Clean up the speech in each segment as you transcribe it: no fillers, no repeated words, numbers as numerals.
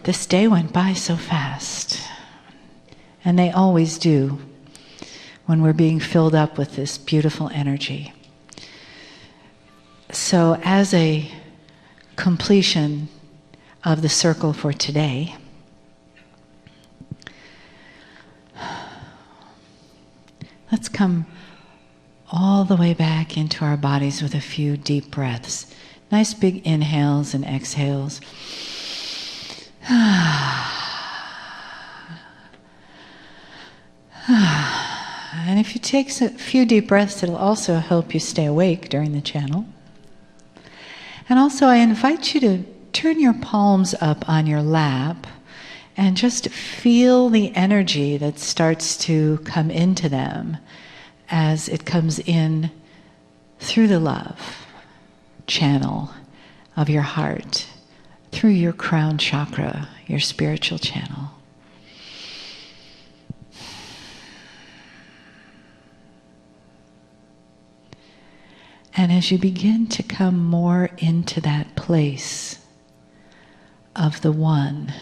This day went by so fast. And they always do when we're being filled up with this beautiful energy. So as a completion of the circle for today, let's come all the way back into our bodies with a few deep breaths. Nice big inhales and exhales. And if you take a few deep breaths, it'll also help you stay awake during the channel. And also I invite you to turn your palms up on your lap and just feel the energy that starts to come into them as it comes in through the love channel of your heart, through your crown chakra, your spiritual channel. And as you begin to come more into that place of the one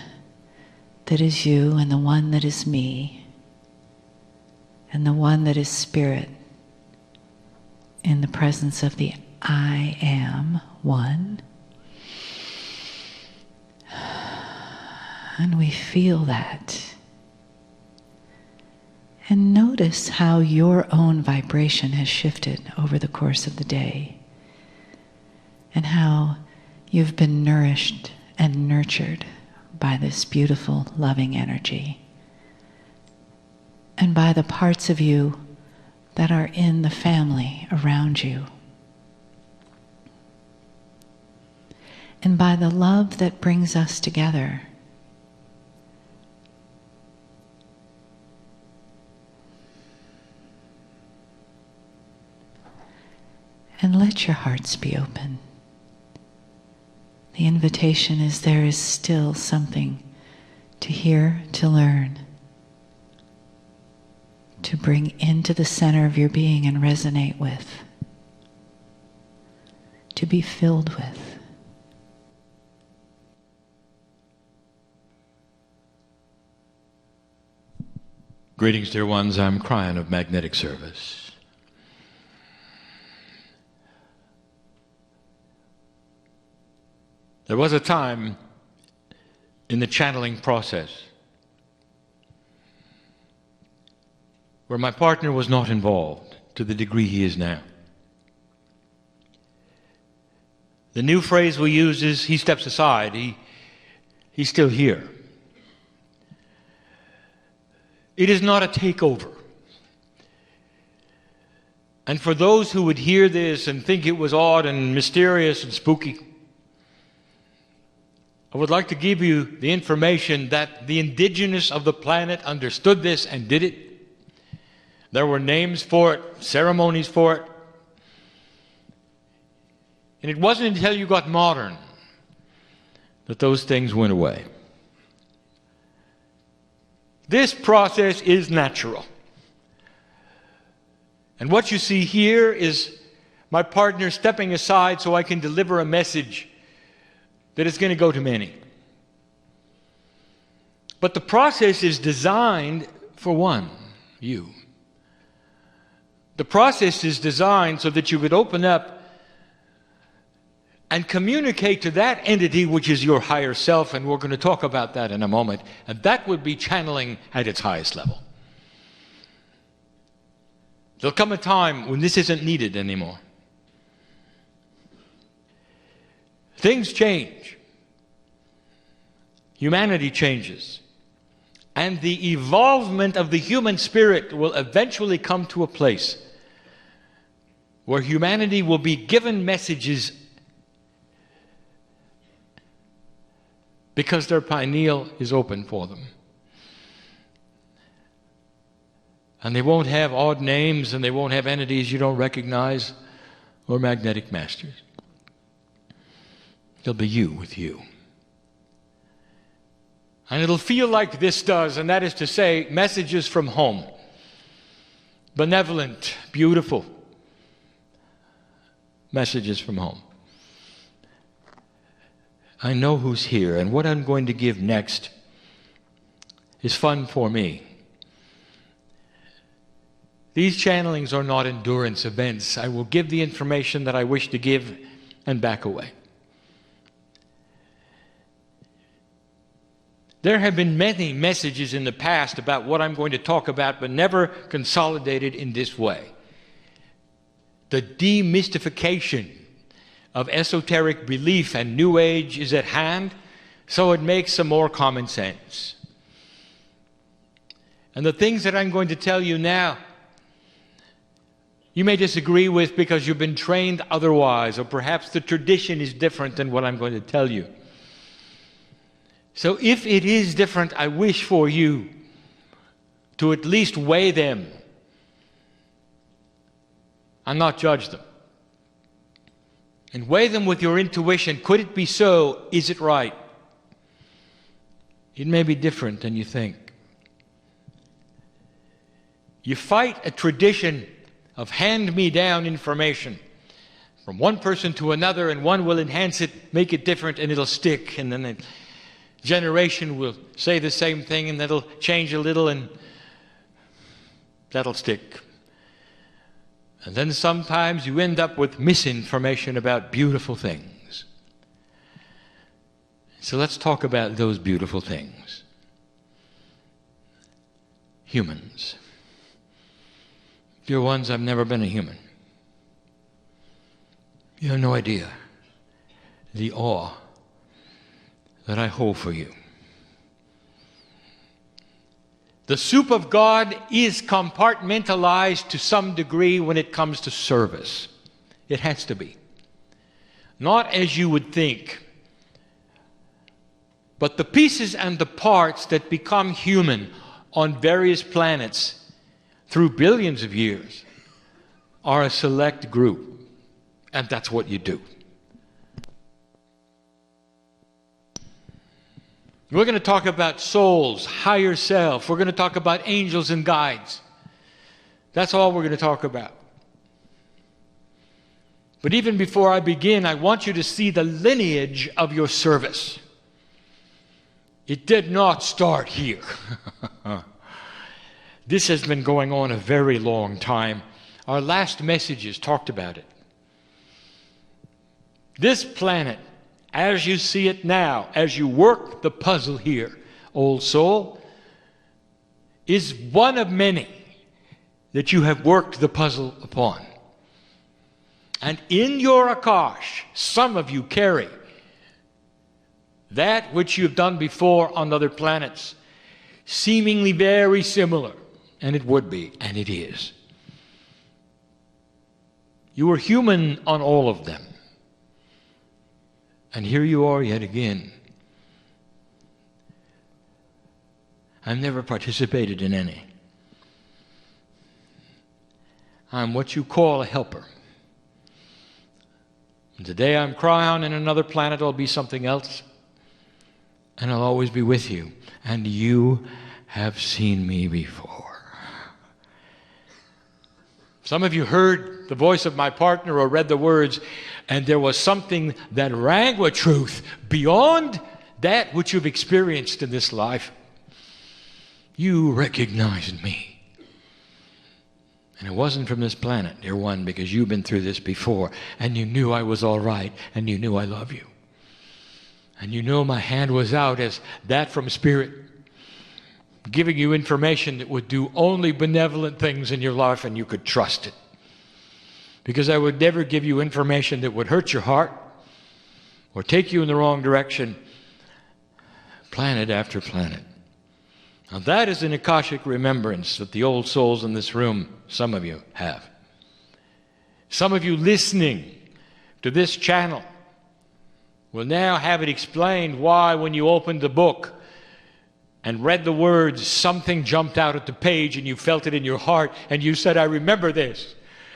that is you and the one that is me and the one that is spirit in the presence of the I am one, and we feel that. And notice how your own vibration has shifted over the course of the day, and how you've been nourished and nurtured by this beautiful, loving energy, and by the parts of you that are in the family around you, and by the love that brings us together. And let your hearts be open. The invitation is there is still something to hear, to learn, to bring into the center of your being and resonate with, to be filled with. Greetings, dear ones. I'm Kryon of Magnetic Service. There was a time in the channeling process where my partner was not involved to the degree he is now. The new phrase we use is he steps aside, he's still here. It is not a takeover. And for those who would hear this and think it was odd and mysterious and spooky, I would like to give you the information that the indigenous of the planet understood this and did it. There were names for it, ceremonies for it. And it wasn't until you got modern that those things went away. This process is natural. And what you see here is my partner stepping aside so I can deliver a message that is going to go to many. But the process is designed for one, you. The process is designed so that you could open up and communicate to that entity which is your higher self, and we're going to talk about that in a moment, and that would be channeling at its highest level. There'll come a time when this isn't needed anymore. Things change. Humanity changes. And the evolvement of the human spirit will eventually come to a place where humanity will be given messages because their pineal is open for them. And they won't have odd names, and they won't have entities you don't recognize or magnetic masters. It'll be you with you. And it'll feel like this does, and that is to say, messages from home. Benevolent, beautiful messages from home. I know who's here, and what I'm going to give next is fun for me. These channelings are not endurance events. I will give the information that I wish to give and back away. There have been many messages in the past about what I'm going to talk about, but never consolidated in this way. The demystification of esoteric belief and New Age is at hand, so it makes some more common sense. And the things that I'm going to tell you now, you may disagree with because you've been trained otherwise, or perhaps the tradition is different than what I'm going to tell you. So if it is different, I wish for you to at least weigh them and not judge them. And weigh them with your intuition. Could it be so? Is it right? It may be different than you think. You fight a tradition of hand-me-down information from one person to another, and one will enhance it, make it different, and it'll stick. And then a generation will say the same thing, and that'll change a little, and that'll stick. And then sometimes you end up with misinformation about beautiful things. So let's talk about those beautiful things. Humans. Dear ones, I've never been a human. You have no idea the awe that I hold for you. The soup of God is compartmentalized to some degree when it comes to service. It has to be. Not as you would think, but the pieces and the parts that become human on various planets through billions of years are a select group, and that's what you do. We're going to talk about souls, higher self. We're going to talk about angels and guides. That's all we're going to talk about. But even before I begin, I want you to see the lineage of your service. It did not start here. This has been going on a very long time. Our last messages talked about it. This planet, as you see it now, as you work the puzzle here, old soul, is one of many that you have worked the puzzle upon. And in your Akash, some of you carry that which you've done before on other planets, seemingly very similar, and it would be, and it is. You were human on all of them. And here you are yet again. I've never participated in any. I'm what you call a helper. And today I'm Kryon, and another planet I'll be something else. And I'll always be with you. And you have seen me before. Some of you heard the voice of my partner or read the words, and there was something that rang with truth beyond that which you've experienced in this life. You recognized me. And it wasn't from this planet, dear one, because you've been through this before, and you knew I was all right, and you knew I love you. And you know my hand was out as that from Spirit, giving you information that would do only benevolent things in your life, and you could trust it. Because I would never give you information that would hurt your heart or take you in the wrong direction, planet after planet. Now that is an Akashic remembrance that the old souls in this room, some of you, have. Some of you listening to this channel will now have it explained why when you opened the book and read the words, something jumped out at the page and you felt it in your heart and you said, I remember this.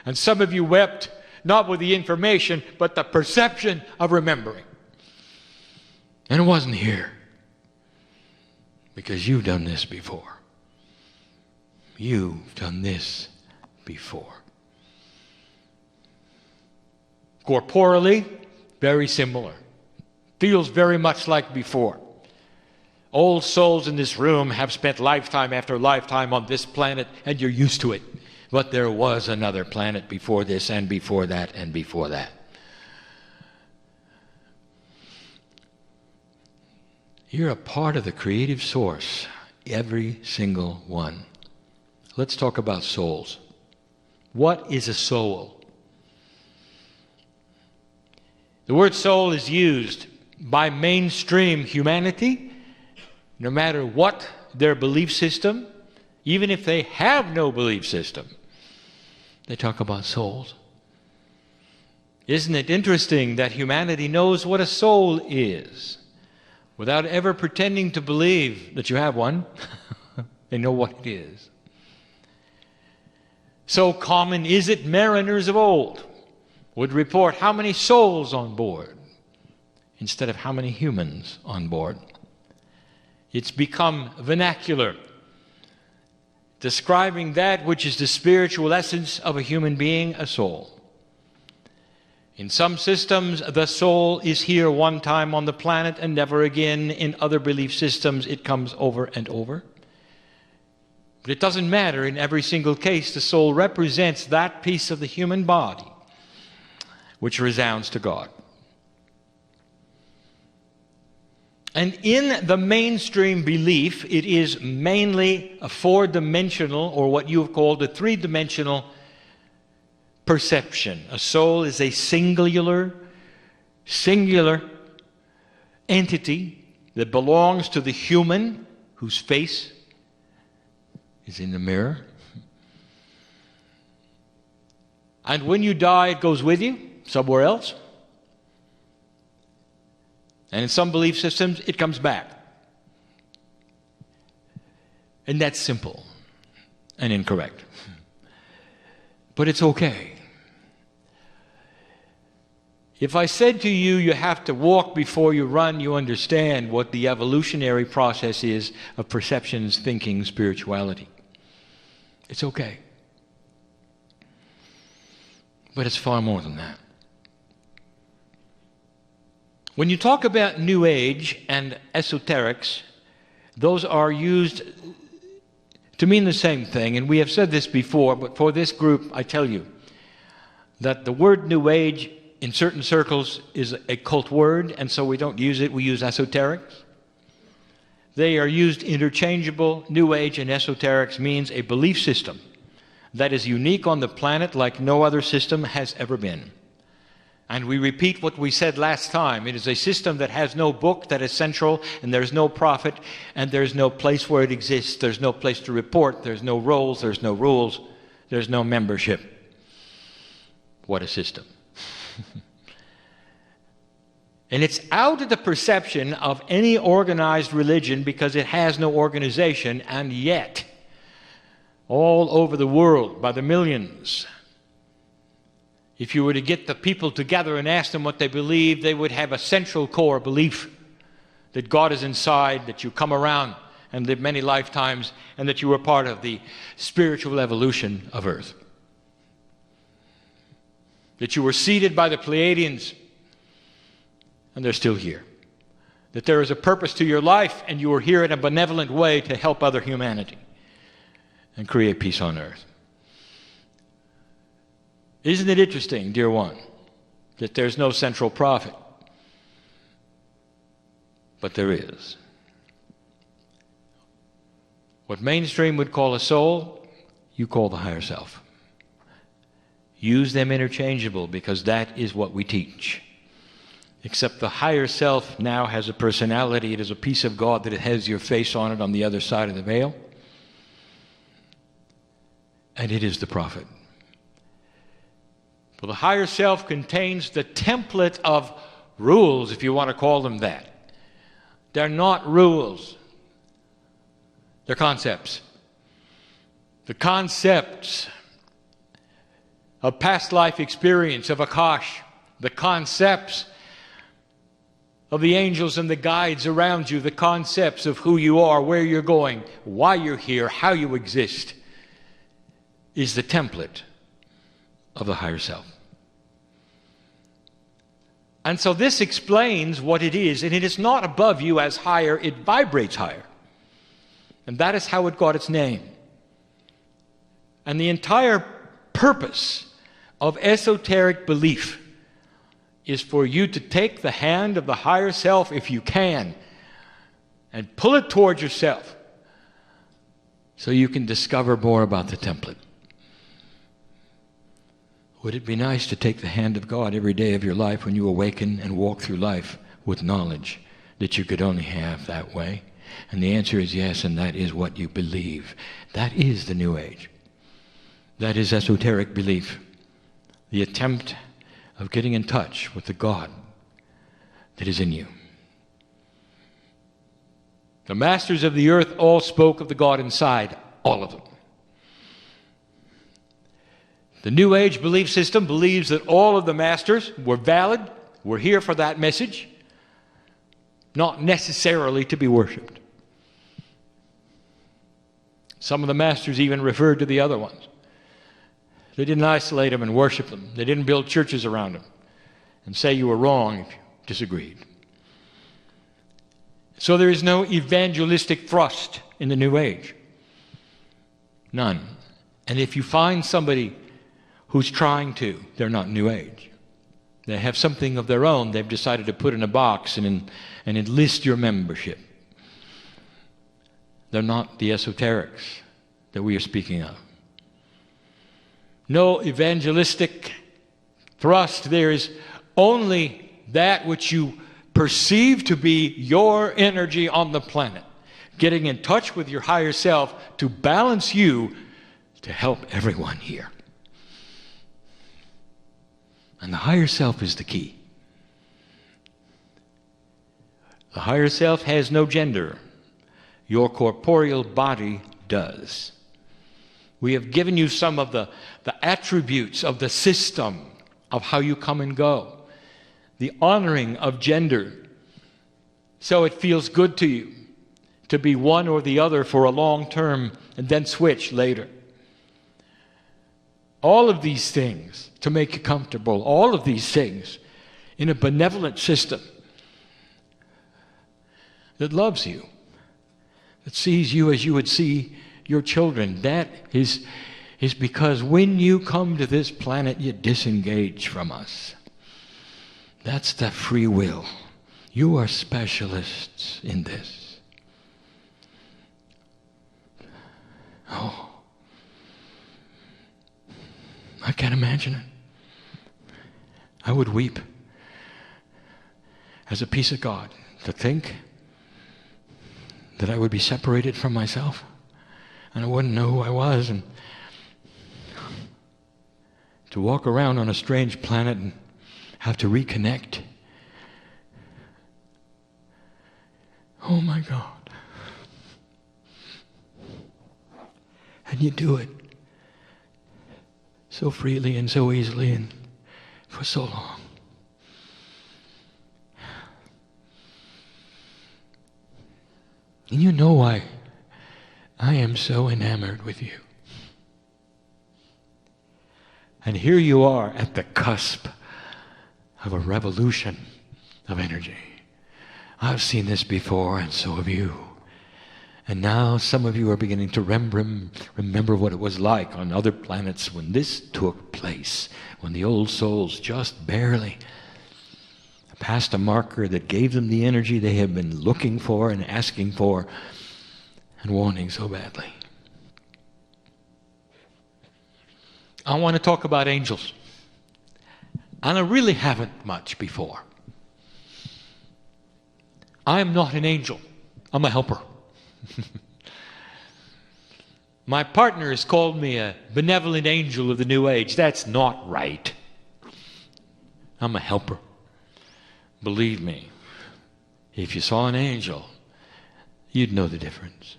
And some of you wept, not with the information, but the perception of remembering. And it wasn't here. Because you've done this before. You've done this before. Corporally, very similar. Feels very much like before. Old souls in this room have spent lifetime after lifetime on this planet, and you're used to it. But there was another planet before this, and before that, and before that. You're a part of the creative source, every single one. Let's talk about souls. What is a soul? The word soul is used by mainstream humanity, no matter what their belief system, even if they have no belief system. They talk about souls. Isn't it interesting that humanity knows what a soul is without ever pretending to believe that you have one? They know what it is. So common is it, mariners of old would report how many souls on board instead of how many humans on board. It's become vernacular, describing that which is the spiritual essence of a human being, a soul. In some systems, the soul is here one time on the planet and never again. In other belief systems, it comes over and over. But it doesn't matter. In every single case, the soul represents that piece of the human body which resounds to God. And in the mainstream belief, it is mainly a four-dimensional, or what you have called a three-dimensional perception. A soul is a singular entity that belongs to the human whose face is in the mirror. And when you die, it goes with you somewhere else. And in some belief systems, it comes back. And that's simple and incorrect. But it's okay. If I said to you, you have to walk before you run, you understand what the evolutionary process is of perceptions, thinking, spirituality. It's okay. But it's far more than that. When you talk about New Age and esoterics, those are used to mean the same thing. And we have said this before, but for this group, I tell you that the word New Age in certain circles is a cult word, and so we don't use it. We use esoterics. They are used interchangeable. New Age and esoterics means a belief system that is unique on the planet like no other system has ever been. And we repeat what we said last time. It is a system that has no book that is central, and there's no prophet, and there's no place where it exists. There's no place to report. There's no roles. There's no rules. There's no membership. What a system. And it's out of the perception of any organized religion because it has no organization, and yet, all over the world, by the millions, if you were to get the people together and ask them what they believe, they would have a central core belief that God is inside, that you come around and live many lifetimes, and that you were part of the spiritual evolution of Earth. That you were seated by the Pleiadians, and they're still here. That there is a purpose to your life, and you are here in a benevolent way to help other humanity and create peace on earth. Isn't it interesting, dear one, that there's no central prophet? But there is. What mainstream would call a soul, you call the higher self. Use them interchangeable because that is what we teach. Except the higher self now has a personality. It is a piece of God that it has your face on it on the other side of the veil. And it is the prophet. For the higher self contains the template of rules, if you want to call them that. They're not rules. They're concepts. The concepts of past life experience, of Akash, the concepts of the angels and the guides around you, the concepts of who you are, where you're going, why you're here, how you exist, is the template of the higher self. And so this explains what it is, and it is not above you as higher, it vibrates higher. And that is how it got its name. And the entire purpose of esoteric belief is for you to take the hand of the higher self, if you can, and pull it towards yourself so you can discover more about the template. Would it be nice to take the hand of God every day of your life when you awaken and walk through life with knowledge that you could only have that way? And the answer is yes, and that is what you believe. That is the New Age. That is esoteric belief. The attempt of getting in touch with the God that is in you. The masters of the earth all spoke of the God inside, all of them. The New Age belief system believes that all of the masters were valid, were here for that message, not necessarily to be worshipped. Some of the masters even referred to the other ones. They didn't isolate them and worship them. They didn't build churches around them and say you were wrong if you disagreed. So there is no evangelistic thrust in the New Age. None. And if you find somebody who's trying to, they're not New Age. They have something of their own they've decided to put in a box and enlist your membership. They're not the esoterics that we are speaking of. No evangelistic thrust. There is only that which you perceive to be your energy on the planet, getting in touch with your higher self to balance you to help everyone here. And the higher self is the key. The higher self has no gender. Your corporeal body does. We have given you some of the attributes of the system of how you come and go. The honoring of gender. So it feels good to you to be one or the other for a long term and then switch later. All of these things to make you comfortable. All of these things in a benevolent system that loves you, that sees you as you would see your children. That is because when you come to this planet, you disengage from us. That's the free will. You are specialists in this. Oh, I can't imagine it. I would weep as a piece of God to think that I would be separated from myself and I wouldn't know who I was, and to walk around on a strange planet and have to reconnect. Oh my God. And you do it so freely and so easily and for so long. And you know why I am so enamored with you. And here you are at the cusp of a revolution of energy. I've seen this before, and so have you. And now some of you are beginning to remember what it was like on other planets when this took place, when the old souls just barely passed a marker that gave them the energy they have been looking for and asking for and wanting so badly. I want to talk about angels. And I really haven't much before. I am not an angel. I'm a helper. My partner has called me a benevolent angel of the New Age. That's not right. I'm a helper. Believe me, if you saw an angel, you'd know the difference.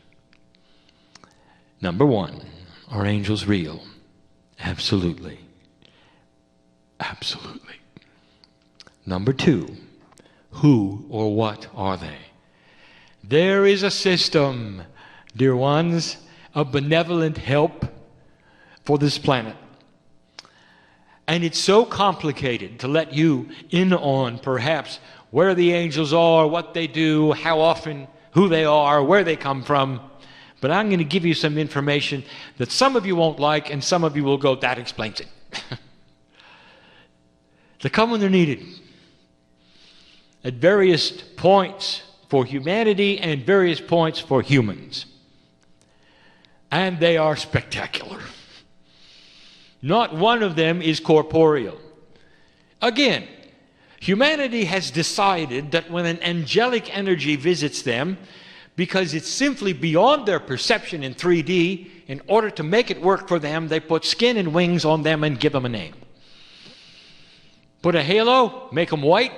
Number one, are angels real? Absolutely. Absolutely. Number two, who or what are they? There is a system, dear ones, of benevolent help for this planet. And it's so complicated to let you in on perhaps where the angels are, what they do, how often, who they are, where they come from. But I'm going to give you some information that some of you won't like, and some of you will go, that explains it. They come when they're needed at various points for humanity and various points for humans. And they are spectacular. Not one of them is corporeal. Again, humanity has decided that when an angelic energy visits them, because it's simply beyond their perception in 3D, in order to make it work for them, they put skin and wings on them and give them a name. Put a halo, make them white,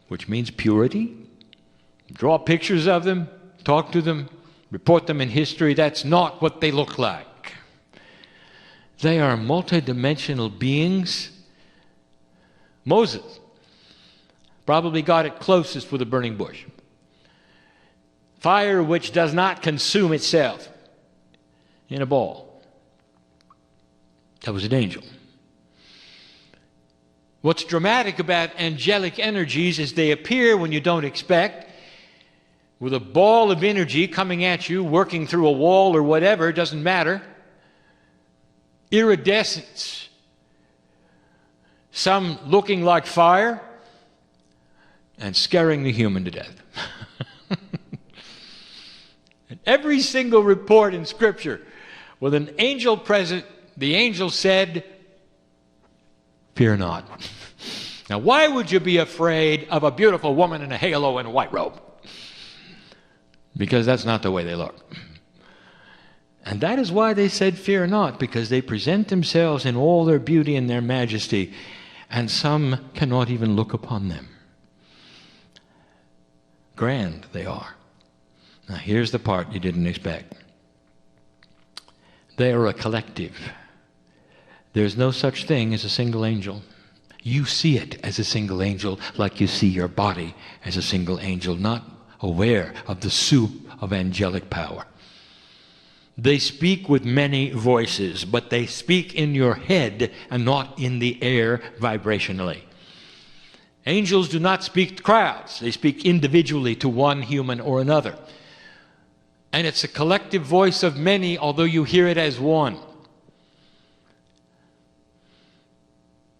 which means purity. Draw pictures of them, talk to them, report them in history. That's not what they look like. They are multidimensional beings. Moses probably got it closest with a burning bush. Fire which does not consume itself in a ball. That was an angel. What's dramatic about angelic energies is they appear when you don't expect, with a ball of energy coming at you, working through a wall or whatever, it doesn't matter. Iridescence. Some looking like fire and scaring the human to death. And every single report in Scripture with an angel present, the angel said, fear not. Now, why would you be afraid of a beautiful woman in a halo and a white robe? Because that's not the way they look. And that is why they said fear not, because they present themselves in all their beauty and their majesty, and some cannot even look upon them. Grand they are. Now here's the part you didn't expect. They are a collective. There's no such thing as a single angel. You see it as a single angel, like you see your body as a single angel, not aware of the soup of angelic power. They speak with many voices, but they speak in your head and not in the air vibrationally. Angels do not speak to crowds. They speak individually to one human or another. And it's a collective voice of many, although you hear it as one.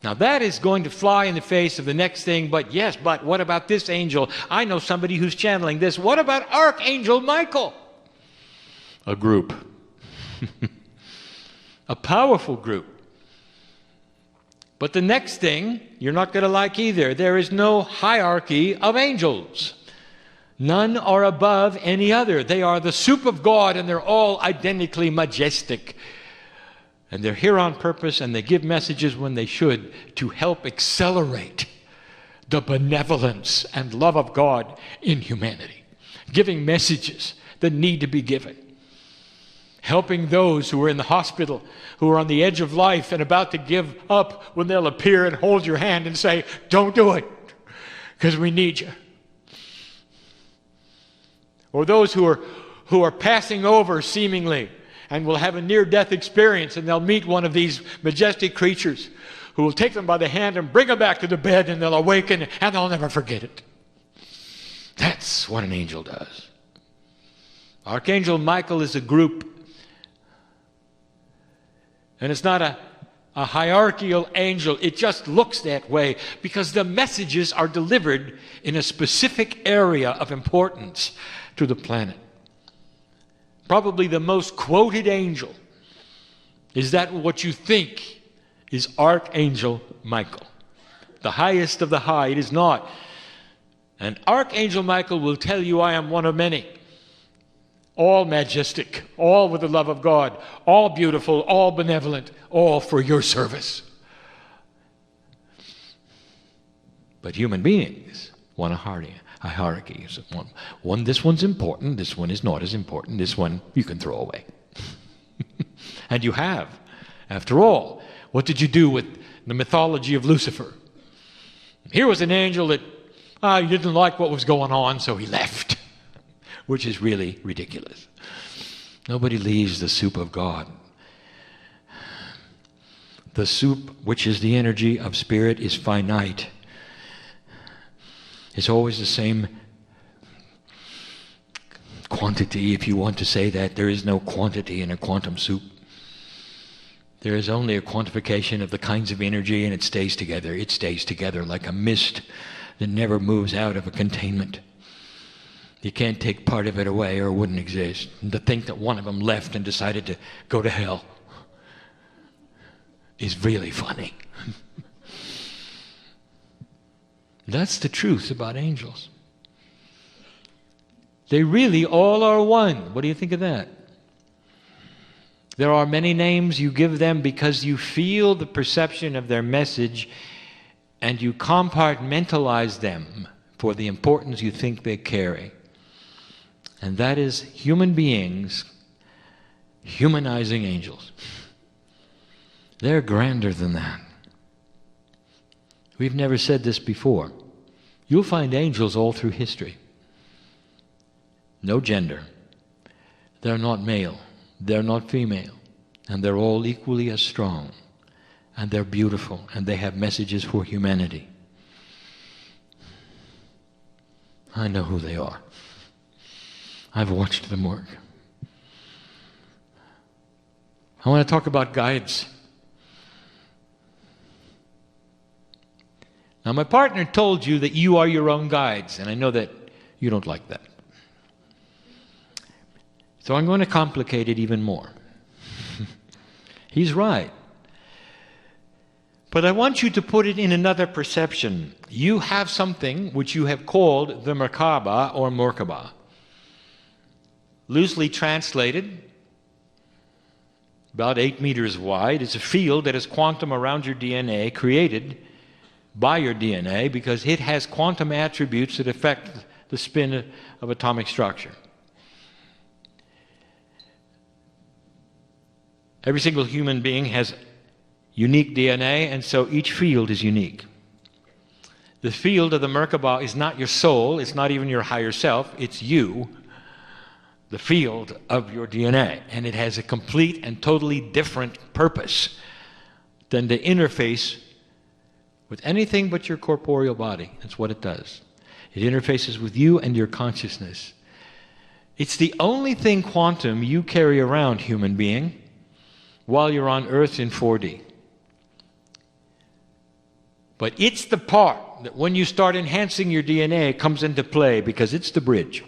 Now that is going to fly in the face of the next thing, but what about this angel? I know somebody who's channeling this. What about Archangel Michael? A group. A powerful group. But the next thing you're not going to like either. There is no hierarchy of angels. None are above any other. They are the soup of God, and they're all identically majestic. And they're here on purpose, and they give messages when they should to help accelerate the benevolence and love of God in humanity. Giving messages that need to be given. Helping those who are in the hospital, who are on the edge of life and about to give up, when they'll appear and hold your hand and say, don't do it, because we need you. Or those who are passing over seemingly and will have a near-death experience, and they'll meet one of these majestic creatures who will take them by the hand and bring them back to the bed, and they'll awaken and they'll never forget it. That's what an angel does. Archangel Michael is a group. And it's not a hierarchical angel. It just looks that way because the messages are delivered in a specific area of importance to the planet. Probably the most quoted angel. Is that what you think is Archangel Michael? The highest of the high. It is not. And Archangel Michael will tell you, I am one of many. All majestic, all with the love of God, all beautiful, all benevolent, all for your service. But human beings want a hierarchy. This one's important, this one is not as important, this one you can throw away. And you have. After all, what did you do with the mythology of Lucifer? Here was an angel that he didn't like what was going on, so he left. Which is really ridiculous. Nobody leaves the soup of God. The soup, which is the energy of spirit, is finite. It's always the same quantity, if you want to say that. There is no quantity in a quantum soup. There is only a quantification of the kinds of energy, and it stays together. It stays together like a mist that never moves out of a containment. You can't take part of it away or it wouldn't exist. And to think that one of them left and decided to go to hell is really funny. That's the truth about angels. They really all are one. What do you think of that? There are many names you give them because you feel the perception of their message and you compartmentalize them for the importance you think they carry. And that is human beings humanizing angels. They're grander than that. We've never said this before. You'll find angels all through history. No gender. They're not male. They're not female. And they're all equally as strong. And they're beautiful. And they have messages for humanity. I know who they are. I've watched them work. I want to talk about guides. Now, my partner told you that you are your own guides, and I know that you don't like that. So I'm going to complicate it even more. He's right. But I want you to put it in another perception. You have something which you have called the Merkaba or Merkaba. Loosely translated, about 8 meters wide, it's a field that is quantum around your DNA, created by your DNA, because it has quantum attributes that affect the spin of atomic structure. Every single human being has unique DNA, and so each field is unique. The field of the Merkaba is not your soul, it's not even your higher self, it's you, the field of your DNA. And it has a complete and totally different purpose than to interface with anything but your corporeal body. That's what it does. It interfaces with you and your consciousness. It's the only thing quantum you carry around, human being, while you're on Earth in 4D. But it's the part that when you start enhancing your DNA comes into play, because it's the bridge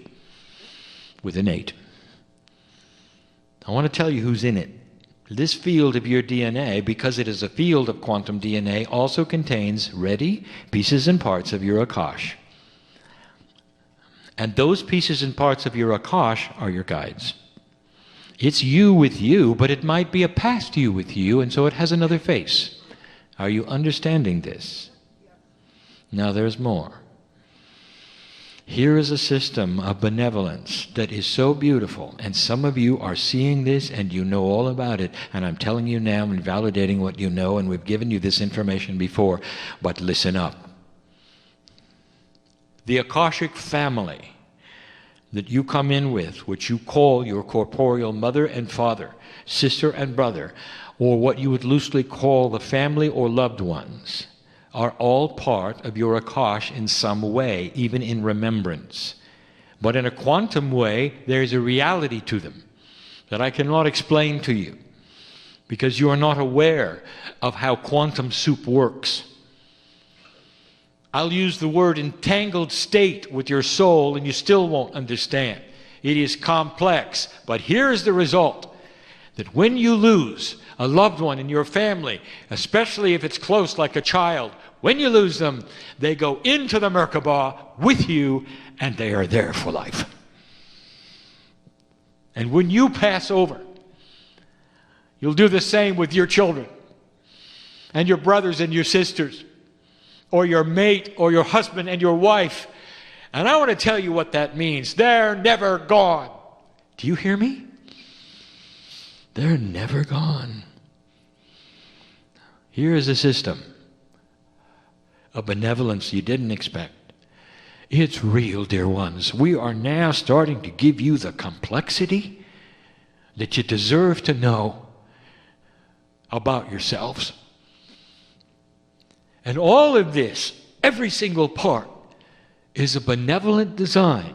with an 8. I want to tell you who's in it. This field of your DNA, because it is a field of quantum DNA, also contains ready pieces and parts of your Akash. And those pieces and parts of your Akash are your guides. It's you with you, but it might be a past you with you, and so it has another face. Are you understanding this? Now there's more. Here is a system of benevolence that is so beautiful, and some of you are seeing this and you know all about it, and I'm telling you now and validating what you know, and we've given you this information before, but listen up. The Akashic family that you come in with, which you call your corporeal mother and father, sister and brother, or what you would loosely call the family or loved ones, are all part of your Akash in some way, even in remembrance. But in a quantum way, there is a reality to them that I cannot explain to you, because you are not aware of how quantum soup works. I'll use the word entangled state with your soul, and you still won't understand. It is complex, but here is the result. That when you lose a loved one in your family, especially if it's close like a child, when you lose them, they go into the Merkaba with you, and they are there for life. And when you pass over, you'll do the same with your children, and your brothers and your sisters, or your mate, or your husband and your wife. And I want to tell you what that means. They're never gone. Do you hear me? They're never gone. Here is a system of benevolence you didn't expect. It's real, dear ones. We are now starting to give you the complexity that you deserve to know about yourselves And all of this, every single part, is a benevolent design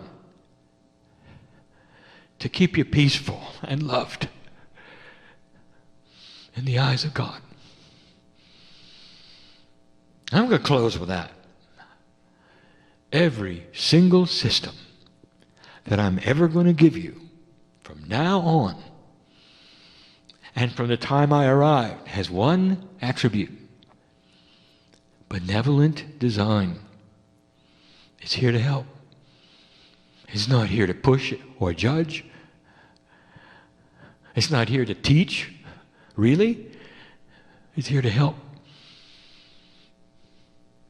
to keep you peaceful and loved in the eyes of God. I'm going to close with that. Every single system that I'm ever going to give you from now on and from the time I arrived has one attribute: benevolent design. It's here to help. It's not here to push or judge. It's not here to teach, really. It's here to help.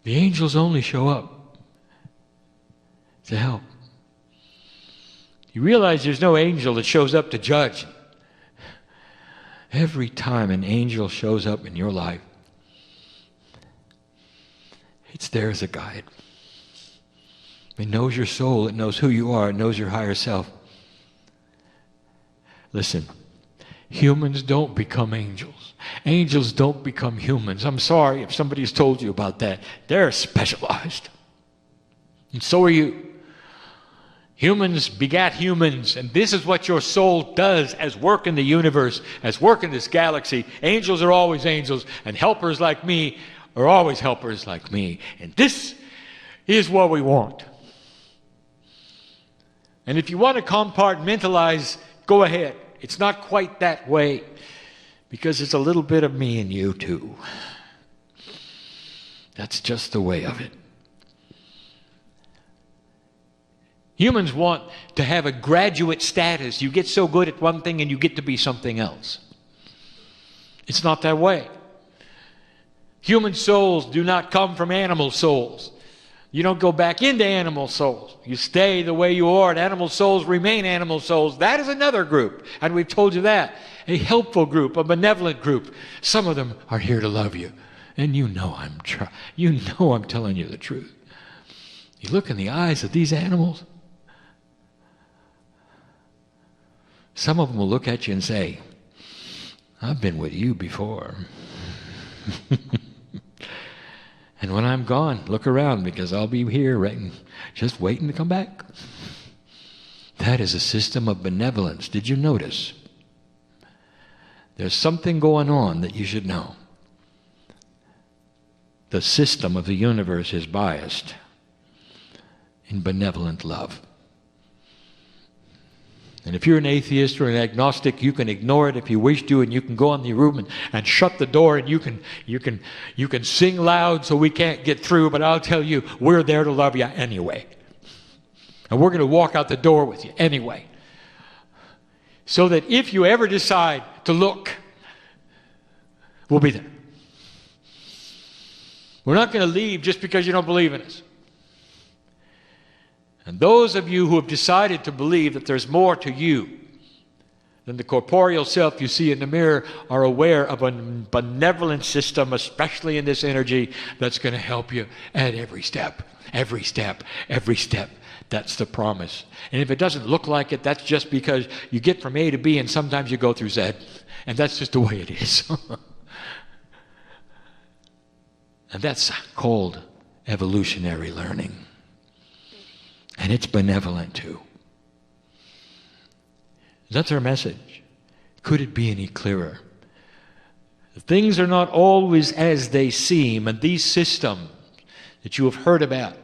The angels only show up to help. You realize there's no angel that shows up to judge. Every time an angel shows up in your life, it's there as a guide. It knows your soul. It knows who you are. It knows your higher self. Listen, humans don't become angels. Angels don't become humans. I'm sorry if somebody's told you about that. They're specialized. And so are you. Humans begat humans, and this is what your soul does as work in the universe, as work in this galaxy. Angels are always angels, and helpers like me are always helpers like me. And this is what we want. And if you want to compartmentalize, go ahead. It's not quite that way, because it's a little bit of me and you too. That's just the way of it. Humans want to have a graduate status. You get so good at one thing and you get to be something else. It's not that way. Human souls do not come from animal souls. You don't go back into animal souls. You stay the way you are, and animal souls remain animal souls. That is another group, and we've told you that. A helpful group, a benevolent group. Some of them are here to love you, and you know I'm telling you the truth. You look in the eyes of these animals. Some of them will look at you and say, I've been with you before. And when I'm gone, look around, because I'll be here just waiting to come back. That is a system of benevolence. Did you notice? There's something going on that you should know. The system of the universe is biased in benevolent love. And if you're an atheist or an agnostic, you can ignore it if you wish to, and you can go in the room and shut the door, and you can sing loud so we can't get through, but I'll tell you, we're there to love you anyway. And we're going to walk out the door with you anyway. So that if you ever decide to look, we'll be there. We're not going to leave just because you don't believe in us. And those of you who have decided to believe that there's more to you than the corporeal self you see in the mirror are aware of a benevolent system, especially in this energy, that's going to help you at every step, every step, every step. That's the promise. And if it doesn't look like it, that's just because you get from A to B and sometimes you go through Z. And that's just the way it is. And that's called evolutionary learning. And it's benevolent too. That's our message. Could it be any clearer? Things are not always as they seem, and these systems that you have heard about,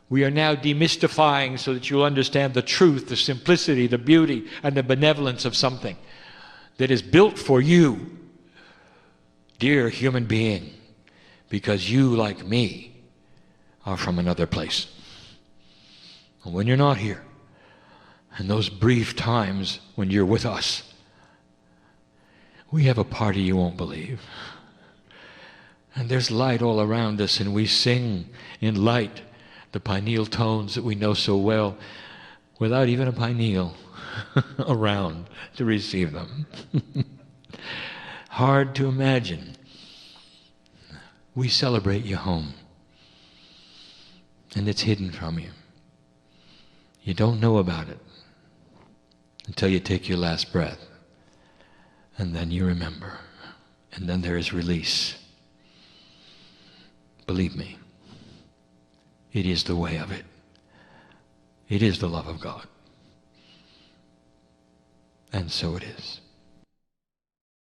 we are now demystifying so that you'll understand the truth, the simplicity, the beauty, and the benevolence of something that is built for you, dear human being, because you, like me, are from another place. And when you're not here, and those brief times when you're with us, we have a party you won't believe. And there's light all around us, and we sing in light the pineal tones that we know so well without even a pineal around to receive them. Hard to imagine. We celebrate you home, and it's hidden from you. You don't know about it until you take your last breath. And then you remember. And then there is release. Believe me, it is the way of it. It is the love of God. And so it is.